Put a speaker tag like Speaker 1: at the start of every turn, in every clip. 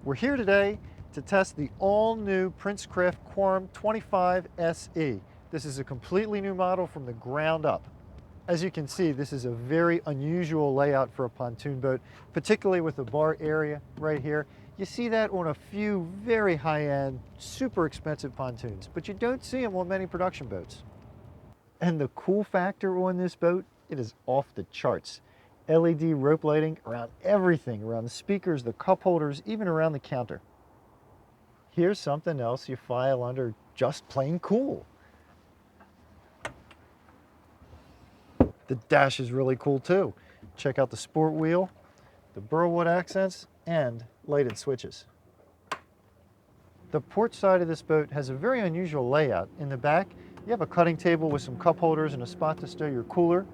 Speaker 1: We're here today to test the all-new Princecraft Quarum 25 SE. This is a completely new model from the ground up. As you can see, this is a very unusual layout for a pontoon boat, particularly with the bar area right here. You see that on a few very high-end, super expensive pontoons, but you don't see them on many production boats. And the cool factor on this boat, it is off the charts. LED rope lighting around everything, around the speakers, the cup holders, even around the counter. Here's something else you file under just plain cool. The dash is really cool too. Check out the sport wheel, the burlwood accents, and lighted switches. The port side of this boat has a very unusual layout. In the back, you have a cutting table with some cup holders and a spot to stow your cooler.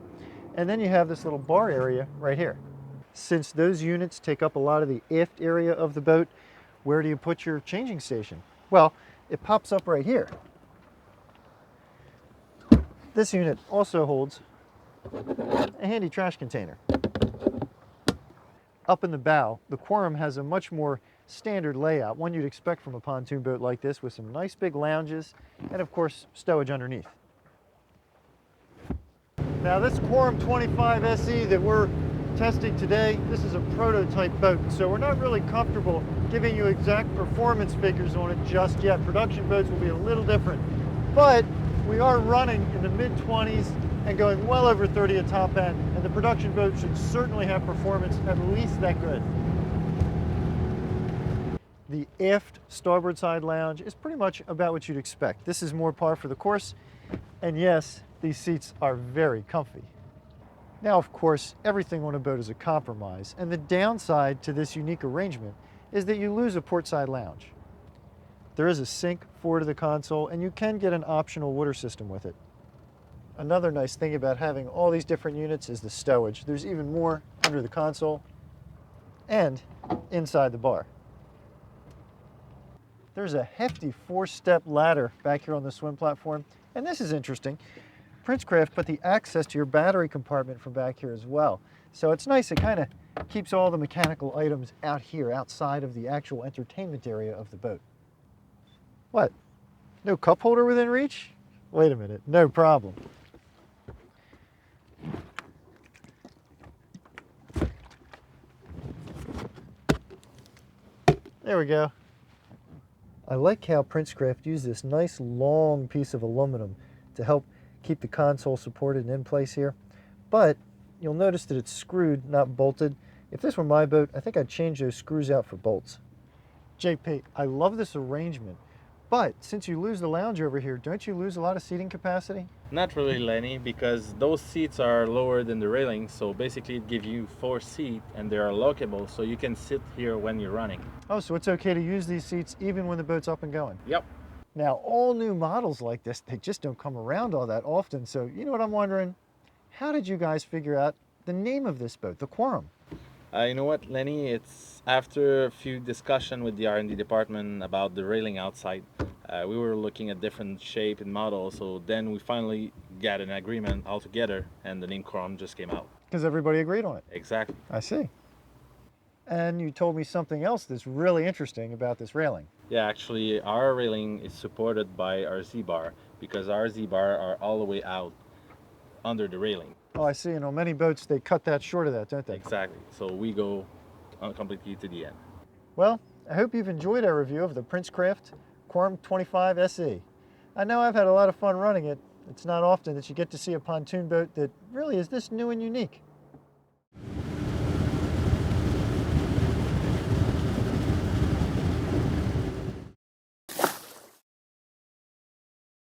Speaker 1: And then you have this little bar area right here. Since those units take up a lot of the aft area of the boat, where do you put your changing station? Well, it pops up right here. This unit also holds a handy trash container. Up in the bow, the Quarum has a much more standard layout, one you'd expect from a pontoon boat like this, with some nice big lounges and of course stowage underneath. Now this Quarum 25 SE that we're testing today, this is a prototype boat, so we're not really comfortable giving you exact performance figures on it just yet. Production boats will be a little different, but we are running in the mid-20s and going well over 30 at top end, and the production boat should certainly have performance at least that good. The aft starboard side lounge is pretty much about what you'd expect. This is more par for the course, and yes, these seats are very comfy. Now, of course, everything on a boat is a compromise, and the downside to this unique arrangement is that you lose a portside lounge. There is a sink forward of the console, and you can get an optional water system with it. Another nice thing about having all these different units is the stowage. There's even more under the console and inside the bar. There's a hefty 4-step ladder back here on the swim platform, and this is interesting. Princecraft put the access to your battery compartment from back here as well. So it's nice, it kind of keeps all the mechanical items out here, outside of the actual entertainment area of the boat. What? No cup holder within reach? Wait a minute, no problem. There we go. I like how Princecraft used this nice long piece of aluminum to help keep the console supported and in place here, but you'll notice that it's screwed, not bolted. If this were my boat, I think I'd change those screws out for bolts. JP, I love this arrangement, but since you lose the lounge over here, don't you lose a lot of seating capacity?
Speaker 2: Not really, Lenny, because those seats are lower than the railing, so basically it gives you 4 seats and they are lockable, so you can sit here when you're running.
Speaker 1: Oh, so it's okay to use these seats even when the boat's up and going?
Speaker 2: Yep.
Speaker 1: Now, all new models like this, they just don't come around all that often. So, you know what I'm wondering? How did you guys figure out the name of this boat, the Quarum?
Speaker 2: You know what, Lenny? It's after a few discussions with the R&D department about the railing outside. We were looking at different shape and models, so then we finally got an agreement all together, and the name Quarum just came out.
Speaker 1: Because everybody agreed on it.
Speaker 2: Exactly.
Speaker 1: I see. And you told me something else that's really interesting about this railing.
Speaker 2: Yeah, actually, our railing is supported by our Z-bar, because our Z-bar are all the way out under the railing.
Speaker 1: Oh, I see. And on many boats, they cut that short of that, don't they?
Speaker 2: Exactly. So we go completely to the end.
Speaker 1: Well, I hope you've enjoyed our review of the Princecraft Quarum 25 SE. I know I've had a lot of fun running it. It's not often that you get to see a pontoon boat that really is this new and unique.